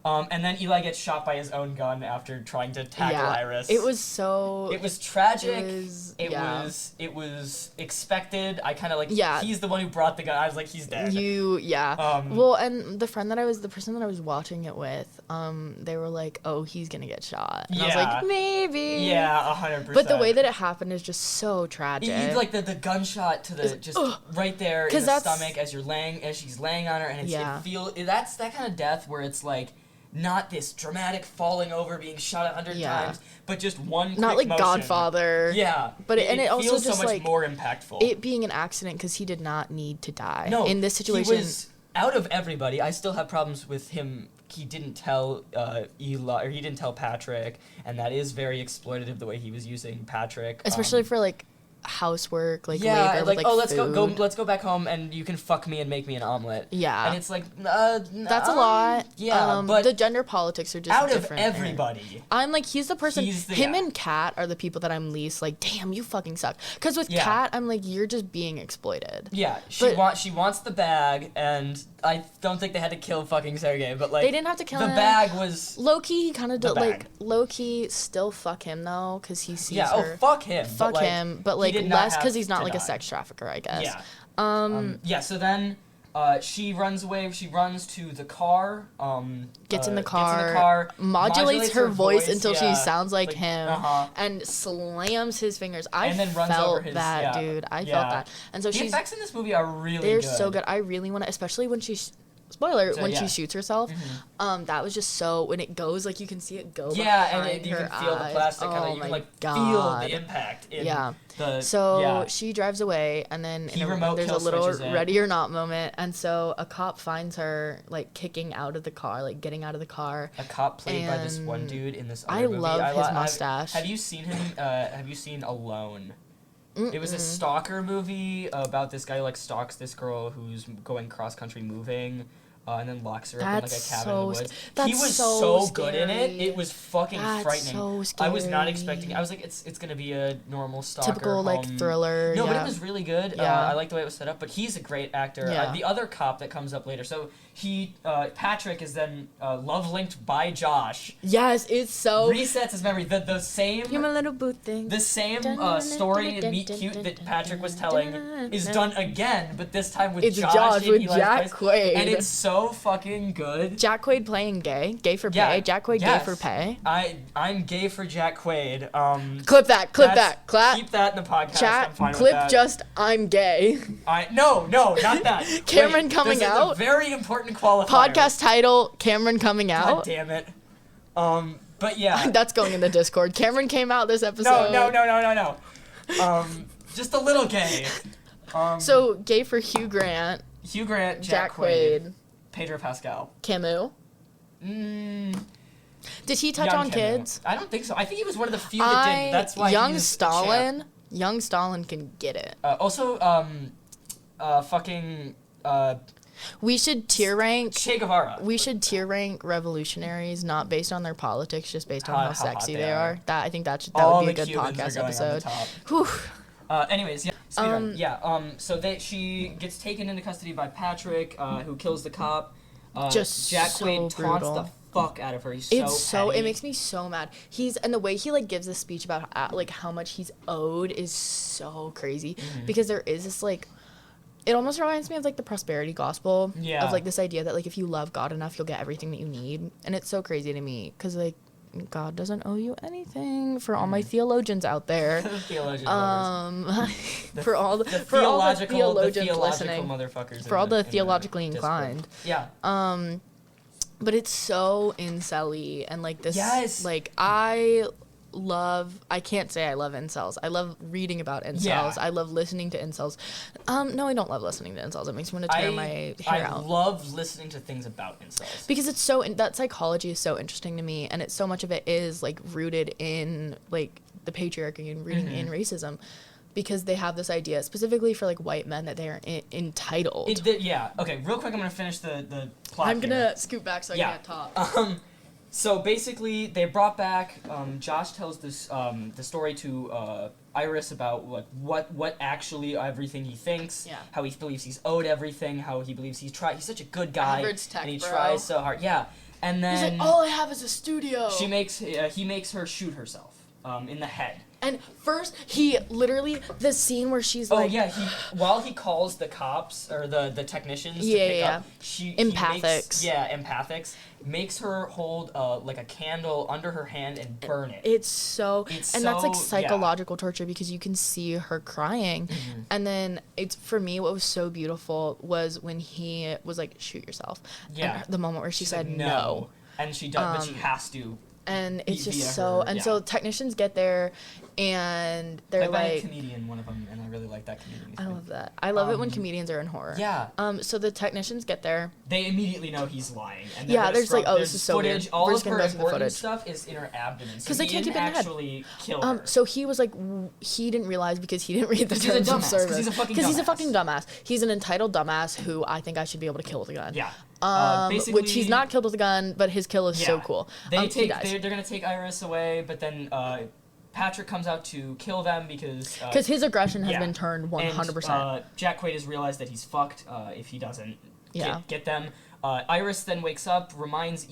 And then Eli gets shot by his own gun after trying to tackle Iris. It was so... It was tragic. It was expected. I kind of like... Yeah. He's the one who brought the gun. I was like, he's dead. Well, and the person that I was watching it with, they were like, "Oh, he's gonna get shot." And I was like, maybe. Yeah, 100%. But the way that it happened is just so tragic. Like the gunshot to the right there in the stomach as she's laying on her, and that's that kind of death where it's like not this dramatic falling over, being shot 100 times, but just one quick not like motion. Godfather. Yeah, but it also feels just so much like more impactful. It being an accident because he did not need to die. No, in this situation, he was out of everybody. I still have problems with him. He didn't tell Eli, or he didn't tell Patrick, and that is very exploitative the way he was using Patrick, especially for like housework, like labor, with, like let's food. let's go back home and you can fuck me and make me an omelet. Yeah, and it's like that's a lot. Yeah, but the gender politics are just out different of everybody. I'm like, he's the person. Him and Kat are the people that I'm least like. Damn, you fucking suck. Because with Kat, I'm like, you're just being exploited. Yeah, she wants the bag, and I don't think they had to kill fucking Sergey, but like they didn't have to kill him. The bag was low-key. He kind of did like low-key still fuck him though, because he sees her. Oh, fuck him. Fuck him, but like less because he's not like a sex trafficker, I guess. Yeah. So then she runs away. She runs to the car. Gets in the car. Modulates her voice until she sounds like him, and slams his fingers. And then runs over his, dude. I felt that. And so the effects in this movie are really they're good. So good. I really want to, especially when she. Spoiler, when she shoots herself, that was just so, when it goes, like, you can see it go and you can feel the plastic kind of, you can, like, feel the impact in she drives away, and then there's a little ready or not moment, and so a cop finds her, like, kicking out of the car, like, getting out of the car. A cop played by this one dude in this other movie. I love his mustache. Have you seen him, have you seen Alone? It was a stalker movie about this guy who, like, stalks this girl who's going cross-country moving. And then locks her up in like a cabin in the woods. He was so good in it. It was fucking frightening. So scary. I was not expecting. I was like, it's gonna be a normal stalker, typical like thriller. No, but it was really good. I like the way it was set up. But he's a great actor. The other cop that comes up later. So Patrick is then love linked by Josh. Yes, it's so resets his memory. The same. You're my little boot thing. The same story in Meet Cute that Patrick was telling is done again, but this time with Josh with Jack Quaid, and it's so fucking good. Jack Quaid playing gay for pay. Jack Quaid gay for pay. I'm gay for Jack Quaid. Clip that. Clap. Keep that in the podcast. Chat. I'm fine clip with that. Just I'm gay. No, not that. Cameron coming out. A very important qualifier. Podcast title: Cameron coming out. God damn it. But yeah. That's going in the Discord. Cameron came out this episode. No. Just a little gay. So gay for Hugh Grant. Jack Quaid. Pedro Pascal. Camus. Did he touch on kids? I don't think so. I think he was one of the few that did. That's why Young Stalin can get it. We should tier rank Che Guevara. We should tier rank revolutionaries not based on their politics, just based on how sexy they are. I think that would be a good podcast episode. Whew. Anyways, so she gets taken into custody by Patrick, who kills the cop. Just Jack so Quaid taunts brutal. the fuck out of her. It makes me so mad. And the way he like gives this speech about like how much he's owed is so crazy, because there is this like, it almost reminds me of like the prosperity gospel of like this idea that like if you love God enough, you'll get everything that you need, and it's so crazy to me because like God doesn't owe you anything. For all my theologians out there. Theologian for all the theologians listening. Motherfuckers for all the theologically inclined. Yeah. But it's so incel-y, and like this. Yes. Like I can't say I love incels. I love reading about incels. Yeah. I love listening to incels. No, I don't love listening to incels. It makes me want to tear my hair out. I love listening to things about incels. Because it's that psychology is so interesting to me, and it's so much of it is like rooted in like the patriarchy and rooted in racism. Because they have this idea, specifically for like white men, that they are entitled. Yeah. Okay. Real quick, I'm gonna finish the plot. I'm gonna scoot back so I can't talk. So basically, they brought back. Josh tells this the story to Iris about what actually everything he thinks. Yeah. How he believes he's owed everything. How he believes he's such a good guy. Average tech, and he bro. tries so hard. Yeah. And then he's like, all I have is a studio. he makes her shoot herself in the head. And first, he literally, the scene where she's Oh, like... yeah, while he calls the cops, or the technicians to pick up, empathics, makes her hold, like, a candle under her hand and burn it. That's, like, psychological torture, because you can see her crying. Mm-hmm. And then, for me, what was so beautiful was when he was like, shoot yourself. Yeah. And the moment where she said like, no. And she does, but she has to. And it's just so... And so technicians get there, and they're like... a comedian, one of them, and I really like that comedian. I love that. I love it when comedians are in horror. Yeah. So the technicians get there. They immediately know he's lying. And they're just like, oh, this is so footage. weird. All of her important stuff is in her abdomen. Because they can't keep it in the head. Actually kill her. So he was like, he didn't realize because he didn't read the terms of service. Because he's a fucking dumbass. He's an entitled dumbass who I think I should be able to kill with a gun. Yeah. Which he's not killed with a gun, but his kill is so cool. They're gonna take Iris away, but then Patrick comes out to kill them because his aggression has been turned 100%. And, Jack Quaid has realized that he's fucked if he doesn't get them. Iris then wakes up, reminds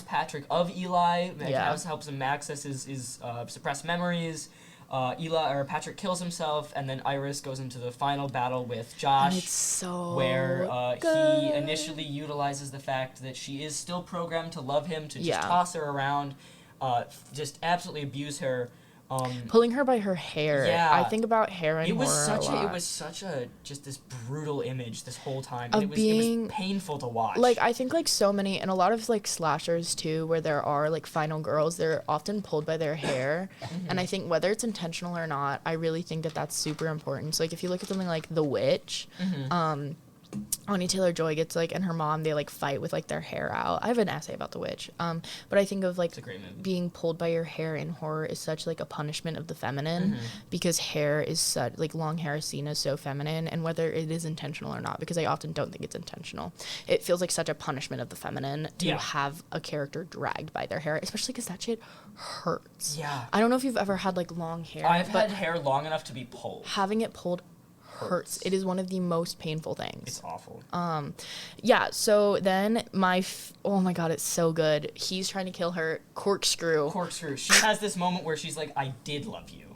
Patrick of Eli, helps him access his suppressed memories. Patrick kills himself, and then Iris goes into the final battle with Josh. And it's so where good. He initially utilizes the fact that she is still programmed to love him, to just toss her around, just absolutely abuse her. Pulling her by her hair. Yeah. I think about hair and horror it was such a just this brutal image this whole time. And it was painful to watch. Like, I think like so many, and a lot of like slashers too, where there are like final girls, they're often pulled by their hair. And I think whether it's intentional or not, I really think that that's super important. So like if you look at something like The Witch, Anya Taylor-Joy gets like, and her mom, they like fight with like their hair out. I have an essay about The Witch. But I think of like being pulled by your hair in horror is such like a punishment of the feminine, because hair is such, like long hair is seen as so feminine, and whether it is intentional or not, because I often don't think it's intentional. It feels like such a punishment of the feminine to have a character dragged by their hair, especially because that shit hurts. Yeah. I don't know if you've ever had like long hair. I've had hair long enough to be pulled. Having it pulled hurts. It is one of the most painful things. It's awful. So then oh my god, it's so good. He's trying to kill her. Corkscrew. She has this moment wwhere she's like, I did love you.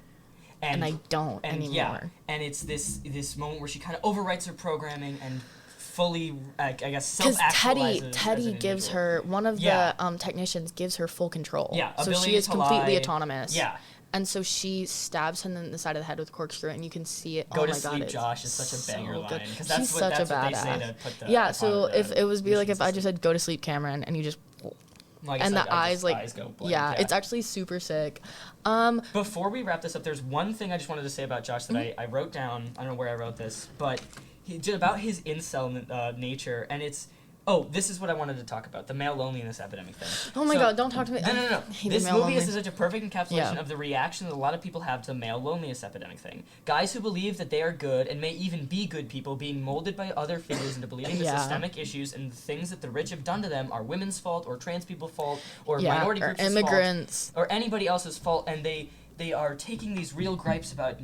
And I don't anymore. Yeah. And it's this moment where she kind of overwrites her programming and fully, I guess, self-actualizes. Because Teddy gives her, one of the technicians gives her full control. Yeah. So she is completely autonomous. Yeah. And so she stabs him in the side of the head with a corkscrew, and you can see it. Go to sleep, Josh is such a banger line. Because that's what they say to put the... Yeah, so if it was if I just said, go to sleep, Cameron, and you just... and the eyes go blank. Yeah, it's actually super sick. Before we wrap this up, there's one thing I just wanted to say about Josh that I wrote down. I don't know where I wrote this, but about his incel nature, and it's... Oh, this is what I wanted to talk about, the male loneliness epidemic thing. Oh my god, don't talk to me. No. This movie is such a perfect encapsulation of the reaction that a lot of people have to the male loneliness epidemic thing. Guys who believe that they are good and may even be good people being molded by other figures into believing the systemic issues and the things that the rich have done to them are women's fault or trans people's fault or minority groups' fault. Immigrants. Or anybody else's fault, and they are taking these real gripes about,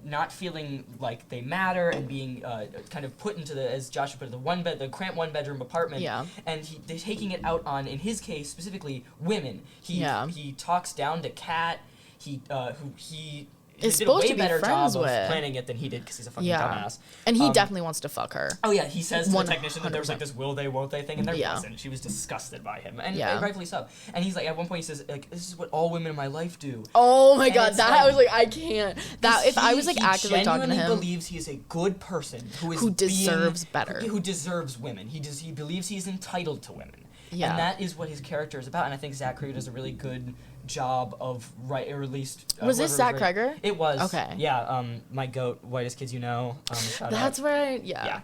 not feeling like they matter and being kind of put into the, as Joshua put it, the cramped one-bedroom apartment. Yeah. And they're taking it out on, in his case, specifically women. He talks down to Kat. He is supposed to be better friends job with. of planning it than he did because he's a fucking dumbass. And he definitely wants to fuck her. Oh yeah, he says to the technician that there was 100%. like this will they, won't they thing, and there wasn't. She was disgusted by him, and rightfully so. And he's like, at one point he says, like, this is what all women in my life do. Oh my god, that I was like, I can't. That if I was like actively talking to him, he believes he is a good person who deserves better, who deserves women. He believes he's entitled to women. Yeah. And that is what his character is about, and I think Zach Cregger does a really good job of or at least was this Zach Cregger? It was. Okay. Yeah. My goat, Whitest Kids You Know. That's right. Yeah.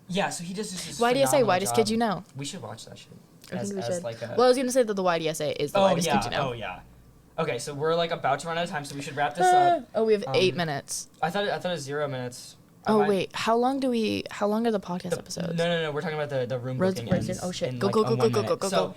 Yeah. So he does this. YDSA, Whitest Kids You Know. We should watch that shit. I think we should. Well, I was gonna say that the YDSA is the Whitest Kids You Know. Oh yeah. Okay, so we're like about to run out of time, so we should wrap this up. Oh, we have 8 minutes. I thought it was 0 minutes. Oh wait, how long are the podcast episodes? No. We're talking about the room booking. Oh shit! Go.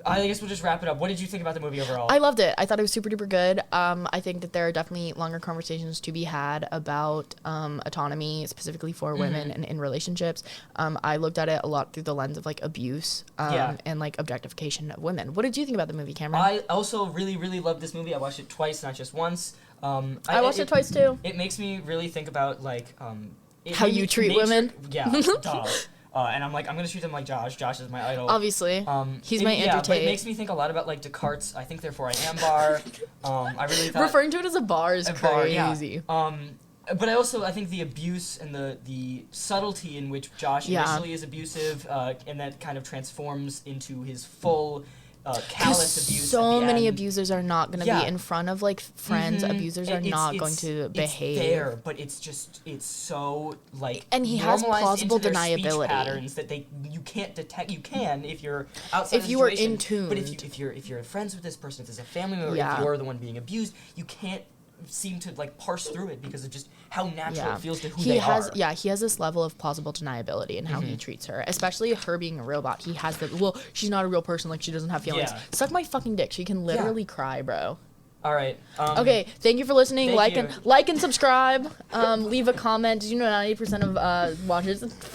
I guess we'll just wrap it up. What did you think about the movie overall? I loved it. I thought it was super duper good. I think that there are definitely longer conversations to be had about autonomy, specifically for women and in relationships. I looked at it a lot through the lens of like abuse and like objectification of women. What did you think about the movie, Cameron? I also really, really loved this movie. I watched it twice, not just once. I watched it twice too. It makes me really think about like how you treat women. Yeah, duh. And I'm like, I'm gonna treat them like Josh. Josh is my idol. Obviously, he's my Andrew Tate. But it makes me think a lot about like Descartes' "I think therefore I am" bar. I really thought referring to it as a bar is crazy. But I think the abuse and the subtlety in which Josh initially is abusive, and that kind of transforms into his full callous abuse. So many abusers are not going to be in front of like friends. Abusers are not going to behave. It's there, but it's so like and he has plausible deniability patterns that you can't detect. You can if you're outside. If you are in tune. But if you're friends with this person, if there's a family member, if you're the one being abused, you can't seem to like parse through it because of just how natural it feels to who they are. Yeah, he has this level of plausible deniability in how he treats her, especially her being a real bot. He has she's not a real person, like she doesn't have feelings. Yeah. Suck my fucking dick. She can literally cry, bro. All right. Okay, thank you for listening. Like and subscribe. Leave a comment. Did you know 90% of watchers fucking